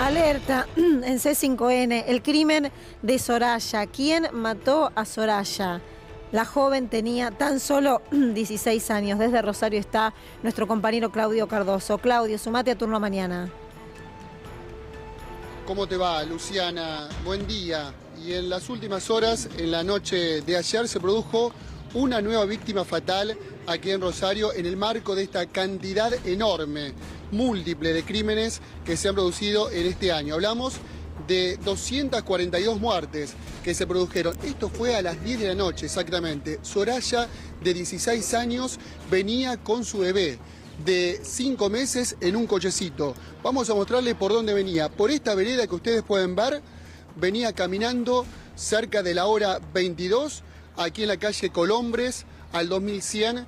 Alerta en C5N, el crimen de Soraya. ¿Quién mató a Soraya? La joven tenía tan solo 16 años. Desde Rosario está nuestro compañero Claudio Cardoso. Claudio, sumate a Turno Mañana. ¿Cómo te va, Luciana? Buen día. Y en las últimas horas, en la noche de ayer, se produjo una nueva víctima fatal aquí en Rosario en el marco de esta cantidad enorme, múltiple de crímenes que se han producido en este año. Hablamos de 242 muertes que se produjeron. Esto fue a las 10 de la noche exactamente. Soraya, de 16 años, venía con su bebé de 5 meses en un cochecito. Vamos a mostrarle por dónde venía. Por esta vereda que ustedes pueden ver, venía caminando cerca de la hora 22, aquí en la calle Colombres, al 2100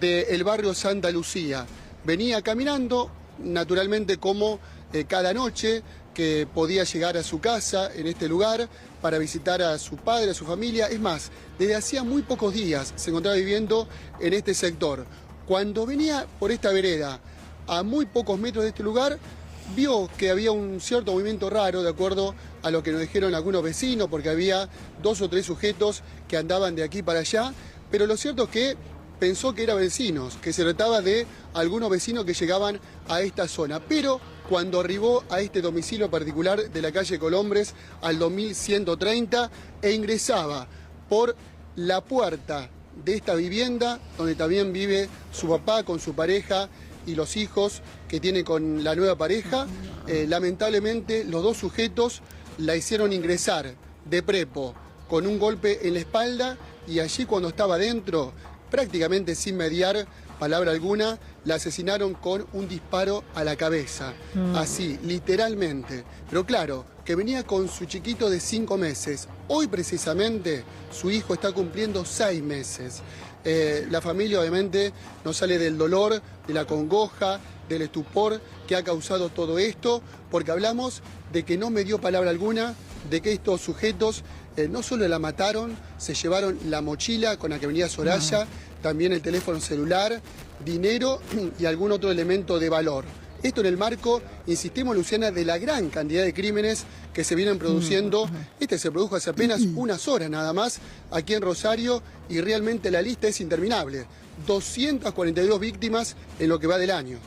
del barrio Santa Lucía. Venía caminando, naturalmente como cada noche, que podía llegar a su casa en este lugar para visitar a su padre, a su familia. Es más, desde hacía muy pocos días se encontraba viviendo en este sector. Cuando venía por esta vereda, a muy pocos metros de este lugar, vio que había un cierto movimiento raro, de acuerdo a lo que nos dijeron algunos vecinos, porque había 2 o 3 sujetos que andaban de aquí para allá, pero lo cierto es que pensó que eran vecinos, que se trataba de algunos vecinos que llegaban a esta zona. Pero cuando arribó a este domicilio particular de la calle Colombres, al 2130, e ingresaba por la puerta de esta vivienda, donde también vive su papá con su pareja y los hijos que tiene con la nueva pareja, lamentablemente los 2 sujetos la hicieron ingresar de prepo con un golpe en la espalda, y allí, cuando estaba dentro, prácticamente sin mediar palabra alguna, la asesinaron con un disparo a la cabeza. Así, literalmente. Pero claro, que venía con su chiquito de 5 meses. Hoy precisamente su hijo está cumpliendo 6 meses. La familia obviamente no sale del dolor, de la congoja, del estupor que ha causado todo esto, porque hablamos de que no me dio palabra alguna, de que estos sujetos no solo la mataron, se llevaron la mochila con la que venía Soraya, también el teléfono celular, dinero y algún otro elemento de valor. Esto en el marco, insistimos, Luciana, de la gran cantidad de crímenes que se vienen produciendo. Este se produjo hace apenas unas horas nada más aquí en Rosario, y realmente la lista es interminable. 242 víctimas en lo que va del año.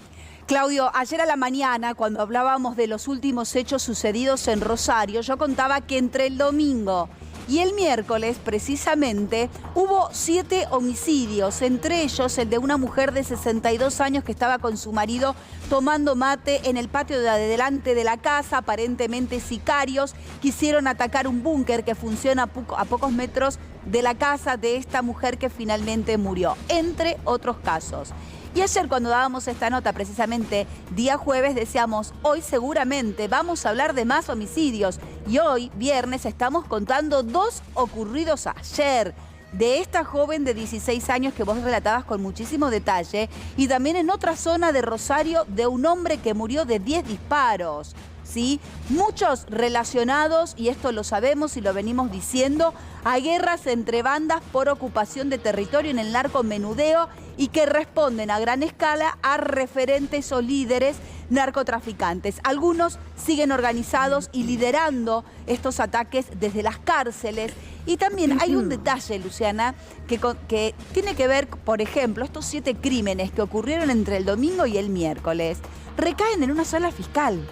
Claudio, ayer a la mañana, cuando hablábamos de los últimos hechos sucedidos en Rosario, yo contaba que entre el domingo y el miércoles, precisamente, hubo 7 homicidios, entre ellos el de una mujer de 62 años que estaba con su marido tomando mate en el patio de delante de la casa. Aparentemente sicarios quisieron atacar un búnker que funciona a pocos metros de la casa de esta mujer que finalmente murió, entre otros casos. Y ayer, cuando dábamos esta nota, precisamente día jueves, decíamos, hoy seguramente vamos a hablar de más homicidios. Y hoy, viernes, estamos contando 2 ocurridos ayer. De esta joven de 16 años que vos relatabas con muchísimo detalle, y también en otra zona de Rosario, de un hombre que murió de 10 disparos. ¿Sí? Muchos relacionados, y esto lo sabemos y lo venimos diciendo, a guerras entre bandas por ocupación de territorio en el narcomenudeo, y que responden a gran escala a referentes o líderes narcotraficantes. Algunos siguen organizados y liderando estos ataques desde las cárceles. Y también hay un detalle, Luciana, que tiene que ver, por ejemplo, estos 7 crímenes que ocurrieron entre el domingo y el miércoles recaen en una sola fiscal.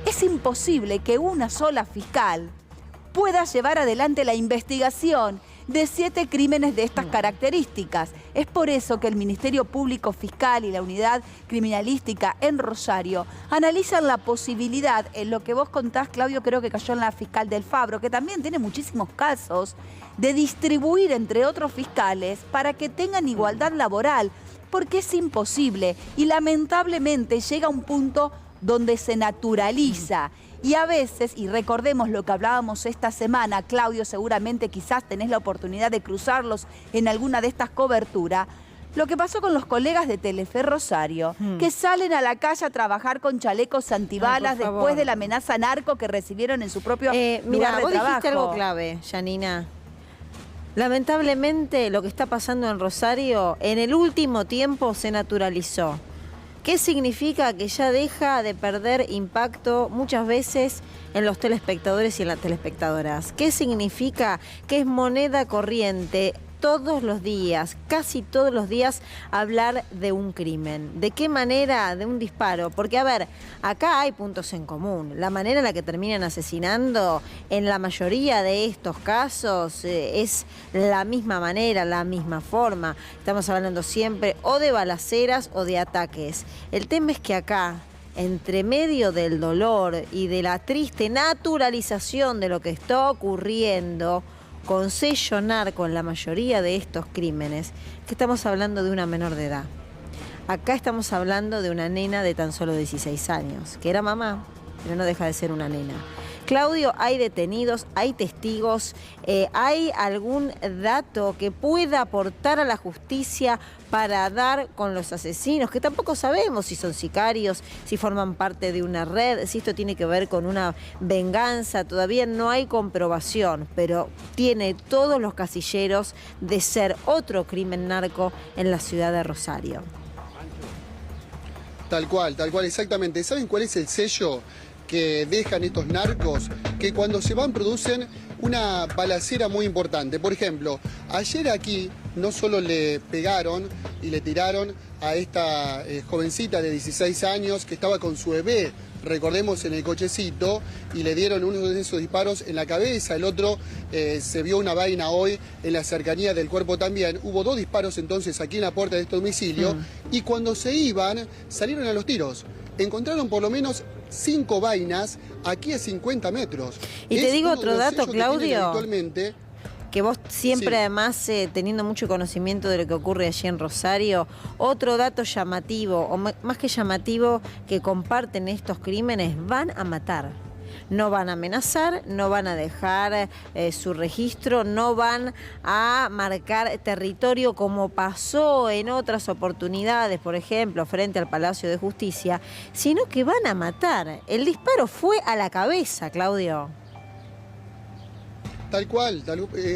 Es imposible que una sola fiscal pueda llevar adelante la investigación de 7 crímenes de estas características. Es por eso que el Ministerio Público Fiscal y la Unidad Criminalística en Rosario analizan la posibilidad, en lo que vos contás, Claudio, creo que cayó en la fiscal del Fabro, que también tiene muchísimos casos, de distribuir entre otros fiscales para que tengan igualdad laboral, porque es imposible y lamentablemente llega un punto donde se naturaliza. Y a veces, y recordemos lo que hablábamos esta semana, Claudio, seguramente quizás tenés la oportunidad de cruzarlos en alguna de estas coberturas, lo que pasó con los colegas de Telefe Rosario, que salen a la calle a trabajar con chalecos antibalas después de la amenaza narco que recibieron en su propio lugar de trabajo. Vos dijiste algo clave, Janina. Lamentablemente lo que está pasando en Rosario en el último tiempo se naturalizó. ¿Qué significa? Que ya deja de perder impacto muchas veces en los telespectadores y en las telespectadoras. ¿Qué significa? Que es moneda corriente todos los días, casi todos los días, hablar de un crimen. ¿De qué manera? De un disparo. Porque, a ver, acá hay puntos en común. La manera en la que terminan asesinando, en la mayoría de estos casos, es la misma manera, la misma forma. Estamos hablando siempre o de balaceras o de ataques. El tema es que acá, entre medio del dolor y de la triste naturalización de lo que está ocurriendo con sello narco en la mayoría de estos crímenes, que estamos hablando de una menor de edad. Acá estamos hablando de una nena de tan solo 16 años, que era mamá, pero no deja de ser una nena. Claudio, hay detenidos, hay testigos, ¿hay algún dato que pueda aportar a la justicia para dar con los asesinos? Que tampoco sabemos si son sicarios, si forman parte de una red, si esto tiene que ver con una venganza. Todavía no hay comprobación, pero tiene todos los casilleros de ser otro crimen narco en la ciudad de Rosario. Tal cual, exactamente. ¿Saben cuál es el sello que dejan estos narcos? Que cuando se van producen una balacera muy importante. Por ejemplo, ayer aquí no solo le pegaron y le tiraron a esta jovencita de 16 años que estaba con su bebé, recordemos, en el cochecito, y le dieron uno de esos disparos en la cabeza. El otro se vio una vaina hoy en la cercanía del cuerpo también. Hubo 2 disparos entonces aquí en la puerta de este domicilio y cuando se iban salieron a los tiros. Encontraron por lo menos 5 vainas aquí a 50 metros. Y te digo otro dato, Claudio, que vos siempre, sí, además teniendo mucho conocimiento de lo que ocurre allí en Rosario, otro dato llamativo, o más que llamativo, que comparten estos crímenes: van a matar. No van a amenazar, no van a dejar su registro, no van a marcar territorio como pasó en otras oportunidades, por ejemplo, frente al Palacio de Justicia, sino que van a matar. El disparo fue a la cabeza, Claudio. Tal cual,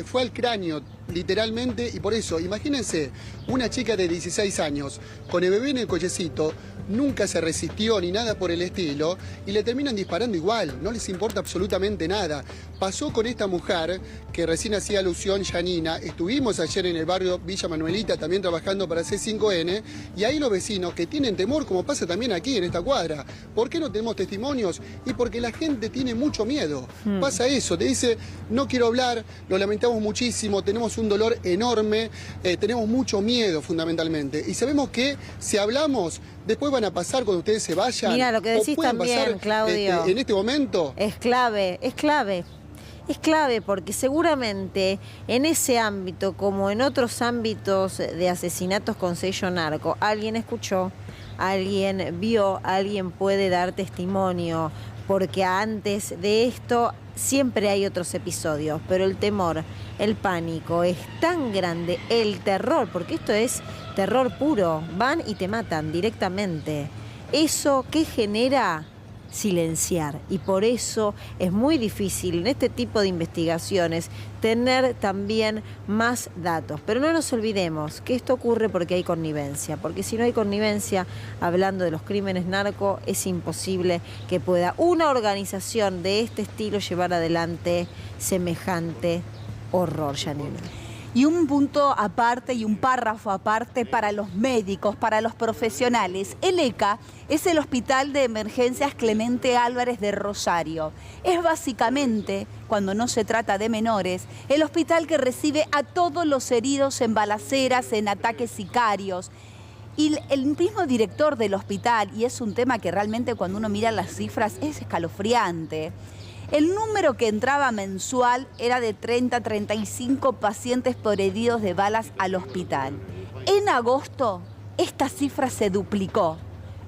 fue al cráneo, literalmente, y por eso, imagínense, una chica de 16 años, con el bebé en el cochecito, nunca se resistió ni nada por el estilo, y le terminan disparando igual, no les importa absolutamente nada. Pasó con esta mujer, que recién hacía alusión, Janina. Estuvimos ayer en el barrio Villa Manuelita, también trabajando para C5N, y ahí los vecinos que tienen temor, como pasa también aquí en esta cuadra. ¿Por qué no tenemos testimonios? Y porque la gente tiene mucho miedo. Pasa eso, te dice, no quiero hablar, lo lamentamos muchísimo, tenemos un dolor enorme, tenemos mucho miedo fundamentalmente. Y sabemos que si hablamos, después van a pasar cuando ustedes se vayan. Mira, lo que decís también, pasar, Claudio, en este momento. Es clave, es clave. Es clave porque seguramente en ese ámbito, como en otros ámbitos de asesinatos con sello narco, alguien escuchó, alguien vio, alguien puede dar testimonio, porque antes de esto siempre hay otros episodios, pero el temor, el pánico es tan grande, el terror, porque esto es terror puro, van y te matan directamente. ¿Eso qué genera? Silenciar, y por eso es muy difícil en este tipo de investigaciones tener también más datos. Pero no nos olvidemos que esto ocurre porque hay connivencia, porque si no hay connivencia, hablando de los crímenes narco, es imposible que pueda una organización de este estilo llevar adelante semejante horror, Janina. Y un punto aparte y un párrafo aparte para los médicos, para los profesionales. El ECA es el Hospital de Emergencias Clemente Álvarez de Rosario. Es básicamente, cuando no se trata de menores, el hospital que recibe a todos los heridos en balaceras, en ataques sicarios. Y el mismo director del hospital, y es un tema que realmente cuando uno mira las cifras es escalofriante. El número que entraba mensual era de 30 a 35 pacientes por heridos de balas al hospital. En agosto, esta cifra se duplicó.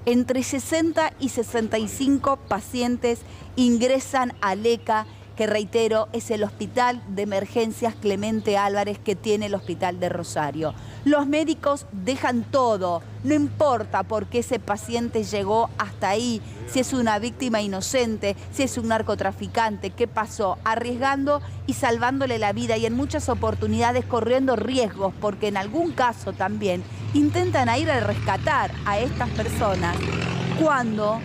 Entre 60 y 65 pacientes ingresan al ECA que reitero, es el Hospital de Emergencias Clemente Álvarez que tiene el Hospital de Rosario. Los médicos dejan todo, no importa por qué ese paciente llegó hasta ahí, si es una víctima inocente, si es un narcotraficante, qué pasó, arriesgando y salvándole la vida y en muchas oportunidades corriendo riesgos, porque en algún caso también intentan ir a rescatar a estas personas cuando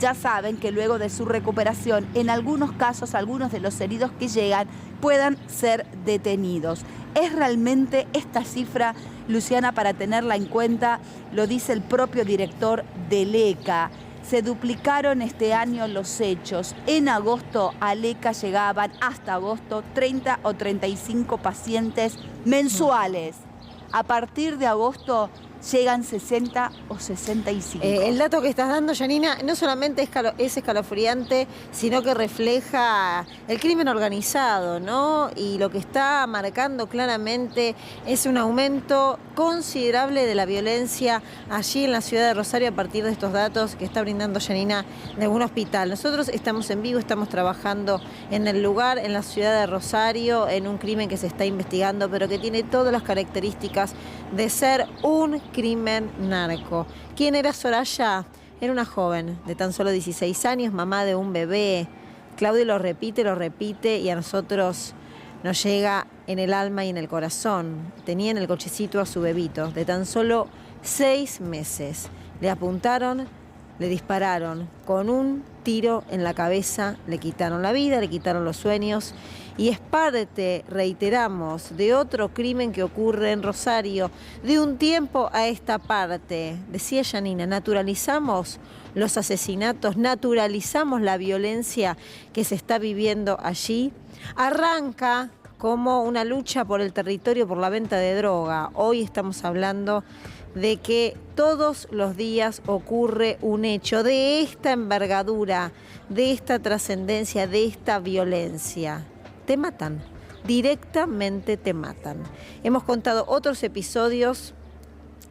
ya saben que luego de su recuperación, en algunos casos, algunos de los heridos que llegan puedan ser detenidos. Es realmente esta cifra, Luciana, para tenerla en cuenta, lo dice el propio director del ECA. Se duplicaron este año los hechos. En agosto al ECA llegaban hasta agosto 30 o 35 pacientes mensuales. A partir de agosto llegan 60 o 65. El dato que estás dando, Janina, no solamente es escalofriante, sino que refleja el crimen organizado, ¿no? Y lo que está marcando claramente es un aumento considerable de la violencia allí en la ciudad de Rosario a partir de estos datos que está brindando Janina de un hospital. Nosotros estamos en vivo, estamos trabajando en el lugar, en la ciudad de Rosario, en un crimen que se está investigando, pero que tiene todas las características de ser un crimen narco. ¿Quién era Soraya? Era una joven de tan solo 16 años, mamá de un bebé. Claudio lo repite y a nosotros nos llega en el alma y en el corazón. Tenía en el cochecito a su bebito de tan solo 6 meses. Le apuntaron, le dispararon con un tiro en la cabeza, le quitaron la vida, le quitaron los sueños. Y es parte, reiteramos, de otro crimen que ocurre en Rosario, de un tiempo a esta parte. Decía Janina, naturalizamos los asesinatos, naturalizamos la violencia que se está viviendo allí. Arranca como una lucha por el territorio, por la venta de droga. Hoy estamos hablando de que todos los días ocurre un hecho de esta envergadura, de esta trascendencia, de esta violencia. Te matan, directamente te matan. Hemos contado otros episodios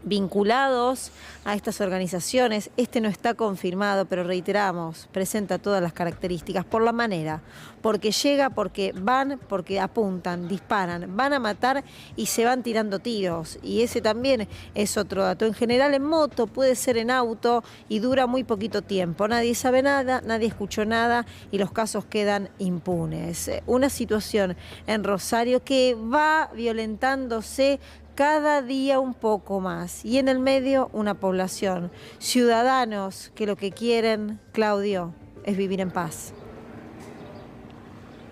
vinculados a estas organizaciones. Este no está confirmado, pero reiteramos, presenta todas las características por la manera, porque llega, porque van, porque apuntan, disparan, van a matar y se van tirando tiros. Y ese también es otro dato. En general en moto, puede ser en auto y dura muy poquito tiempo. Nadie sabe nada, nadie escuchó nada y los casos quedan impunes. Una situación en Rosario que va violentándose cada día un poco más. Y en el medio una población, ciudadanos que lo que quieren, Claudio, es vivir en paz.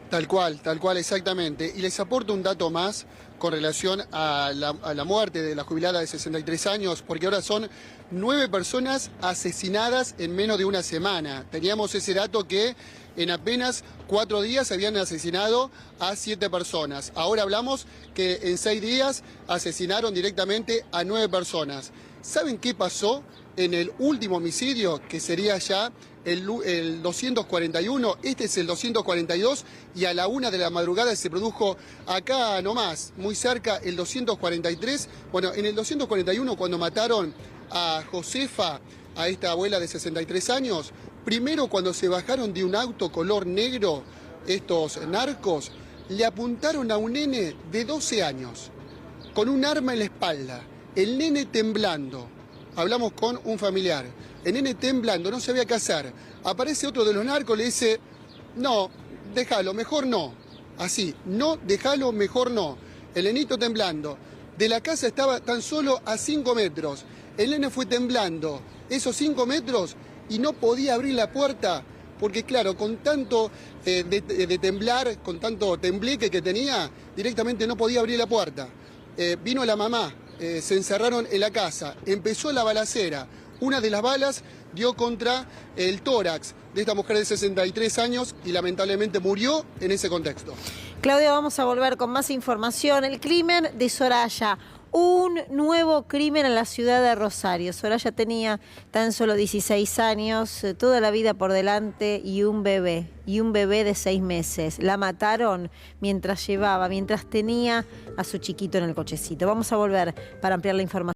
Tal cual, exactamente. Y les aporto un dato más con relación a la muerte de la jubilada de 63 años, porque ahora son 9 personas asesinadas en menos de una semana. Teníamos ese dato que en apenas 4 días habían asesinado a 7 personas. Ahora hablamos que en 6 días asesinaron directamente a 9 personas. ¿Saben qué pasó en el último homicidio, que sería ya el 241? Este es el 242 y a la 1 de la madrugada se produjo acá nomás, muy cerca, el 243. Bueno, en el 241, cuando mataron a Josefa, a esta abuela de 63 años, primero cuando se bajaron de un auto color negro, estos narcos, le apuntaron a un nene de 12 años, con un arma en la espalda, el nene temblando. Hablamos con un familiar, el nene temblando, no sabía qué hacer. Aparece otro de los narcos, le dice, no, déjalo, mejor no. Así, no, déjalo, mejor no. El nenito temblando. De la casa estaba tan solo a 5 metros. El nene fue temblando esos 5 metros y no podía abrir la puerta, porque claro, con tanto de temblar, con tanto tembleque que tenía, directamente no podía abrir la puerta. Vino la mamá, se encerraron en la casa, empezó la balacera. Una de las balas dio contra el tórax de esta mujer de 63 años y lamentablemente murió en ese contexto. Claudia, vamos a volver con más información. El crimen de Soraya. Un nuevo crimen en la ciudad de Rosario. Soraya tenía tan solo 16 años, toda la vida por delante y un bebé de 6 meses. La mataron mientras tenía a su chiquito en el cochecito. Vamos a volver para ampliar la información.